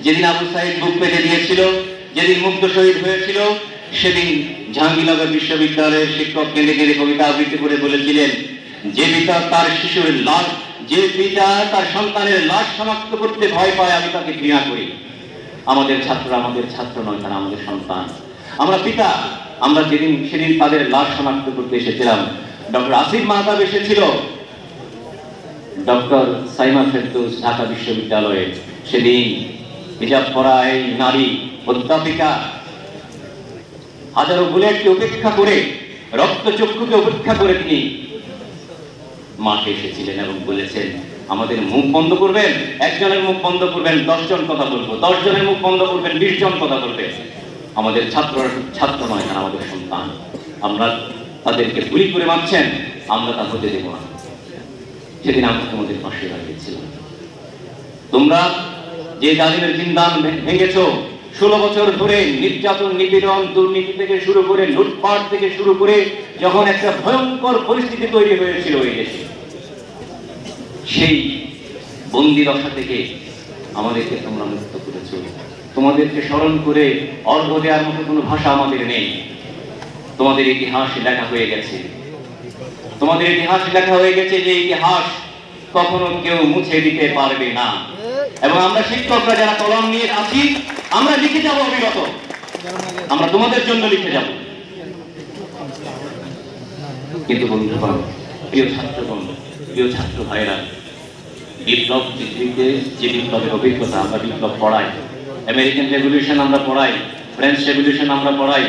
যেদিন আবু সাইদ বুক পেতে দিয়েছিল, যেদিন মুগ্ধ শহীদ হয়েছিল, সেদিন জাহাঙ্গীরনগর বিশ্ববিদ্যালয়ের শিক্ষক কেঁদে কেঁদে কবিতা আবৃত্তি করে বলেছিলেন, যে পিতা তার শিশুর লাশ, যে পিতা তার সন্তানের লাশ শনাক্ত করতে ভয় পায়, আমি তাকে ঘৃণা করি। আমাদের ছাত্ররা আমাদের ছাত্র নয়, তারা আমাদের সন্তান। আমরা পিতা। আমরা সেদিন তাদের লাশ শনাক্ত করতে এসেছিলাম। ডক্টর আসিফ মাহতাব এসেছিল, ডক্টর সাইমা ফেরদৌস ঢাকা বিশ্ববিদ্যালয়ে, সেদিন হিজাব পরা এই নারী অধ্যাপিকা হাজারো বুলেটকে উপেক্ষা করে, রক্তচক্ষুকে উপেক্ষা করে তিনি মাঠে এসেছিলেন এবং বলেছেন, আমাদের মুখ বন্ধ করবেন, একজনের মুখ বন্ধ করবেন 10 জন কথা বলবো, 10 জনের মুখ বন্ধ করবেন 20 জন কথা বলবে। আমাদের ছাত্ররা ছাত্র নয়, তারা আমাদের সন্তান। আমরা তাদেরকে গুলি করে মারছেন, আমরা তা হতে দেব না। সেদিন আমরা তোমাদের পাশে দাঁড়িয়েছিলাম। তোমরা যে জালিমের জিন্দান ভেঙেছ, 16 বছর ধরে নির্যাতন, নিপীড়ন, দুর্নীতি থেকে শুরু করে, লুটপাট থেকে শুরু করে, যখন একটা ভয়ঙ্কর পরিস্থিতি তৈরি হয়েছিল এই দেশে, সেই বন্দি দশা থেকে আমাদেরকে তোমরা মুক্ত করেছো। তোমাদেরকে স্মরণ করে অর্ঘ্য দেওয়ার মতো কোনো ভাষা আমাদের নেই। তোমাদের ইতিহাস লেখা হয়ে গেছে, তোমাদের ইতিহাস লেখা হয়ে গেছে, যে ইতিহাস কখনো কেউ মুছে দিতে পারবে না। এবং আমরা শিক্ষকরা যারা কলম নিয়ে আছি, আমরা লিখে যাব অবিরত, আমরা তোমাদের জন্য লিখে যাব। কিন্তু বন্ধুগণ, প্রিয় ছাত্রগণ, প্রিয় ছাত্র ভাইরা, বিপ্লব পৃথিবীতে যে বিপ্লবের অভিজ্ঞতা, আমরা বিপ্লব পড়াই, আমেরিকান রেভলিউশন আমরা পড়াই, ফ্রেঞ্চ রেভলিউশন আমরা পড়াই,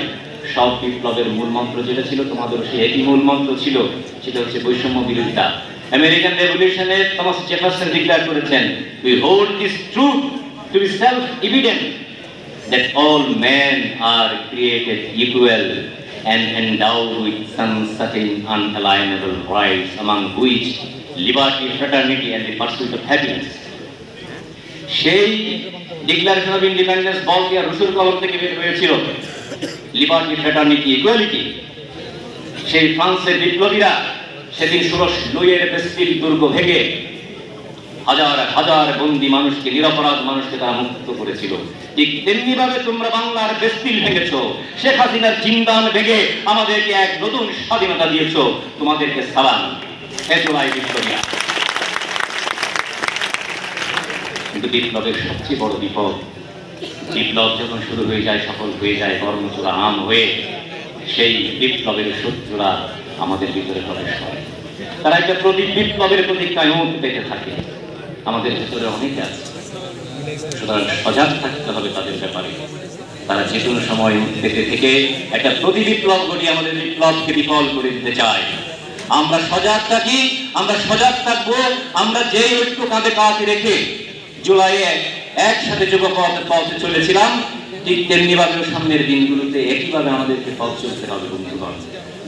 সব বিপ্লবের মূল মন্ত্র যেটা ছিল, তোমাদের সেই একই মূল মন্ত্র ছিল, সেটা হচ্ছে বৈষম্য বিরোধিতা। আমেরিকান রেভলিউশনে থমাস জেফারসন ডিক্লেয়ার করেছেন, we hold this truth to be self-evident that all men are created equal and endowed with some certain unalienable rights, among which liberty, fraternity and the pursuit of happiness. সেই declaration of independence বলতিয়া রুসুর কলম থেকে বের হয়েছিল, liberty, fraternity, equality. সেই ফ্রান্সের বিপ্লবীরা সেদিন ষোড়শ লুইয়ের বেস্টিল দুর্গ ভেঙে হাজার হাজার বন্দী মানুষকে, নিরপরাধ মানুষকে তারা মুক্ত করেছিল। ঠিক তেমনি ভাবে তোমরা বাংলার বেস্টিল ভেঙেছো, শেখ হাসিনার জিন্দান ভেঙে আমাদেরকে এক নতুন স্বাধীনতা দিয়েছো। তোমাদেরকে সালাম, হে জুলাই বিপ্লবীরা। কিন্তু বিপ্লবের সবচেয়ে বড় বিপদ, বিপ্লব যখন শুরু হয়ে যায়, সফল হয়ে যায়, কর্মচূড়া আম হয়ে, সেই বিপ্লবের শত্রুরা আমাদের ভিতরে প্রবেশ করে। তারা একটা প্রতি বিপ্লবের প্রতীক্ষায় মুখ পেতে থাকে। আমাদের ভিতরে অনেকে আছে, সুতরাং সজাগ থাকতে হবে তাদের ব্যাপারে। তারা যে কোনো সময় মুখ পেতে থেকে একটা প্রতি বিপ্লব ঘটিয়ে আমাদের বিপ্লবকে বিফল করে দিতে চায়। আমরা সজাগ থাকি, আমরা সজাগ থাকবো। আমরা যে ঐক্য কাঁধে কাঁধ রেখে জুলাইয়ে একসাথে পথে চলেছিলাম, ঠিক তেমনি ভাবে সামনের দিনগুলোতে একইভাবে আমাদেরকে পথ চলতে হবে বন্ধুগণ।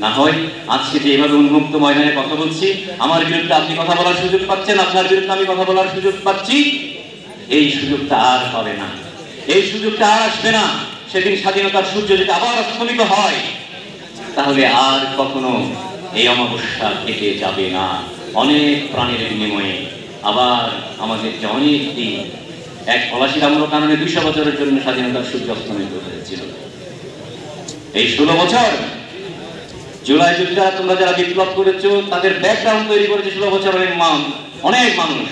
না হয় আজকে যে এভাবে উন্মুক্ত ময়দানে কথা বলছি, আমার বিরুদ্ধে আপনি কথা বলার সুযোগ পাচ্ছেন, আপনার বিরুদ্ধে আমি কথা বলার সুযোগ পাচ্ছি, এই সুযোগটা আর পাবে না, এই সুযোগটা আর আসবে না। সেদিন স্বাধীনতার সূর্য যদি আবার অস্তমিত হয়, তাহলে আর কখনো এই অমাবস্যা কেটে যাবে না। অনেক প্রাণের বিনিময়ে আবার আমাদেরকে অনেক দিন, এক পলাশিরাম্র কারণে 200 বছরের জন্য স্বাধীনতার সূর্য অস্তমিত হয়েছিল। এই 16 বছর জুলাই যুদ্ধে তোমরা যারা বিপ্লব করেছো, তাদের ব্যাকগ্রাউন্ড তৈরি করেছে 16 বছর অনেক মানুষ।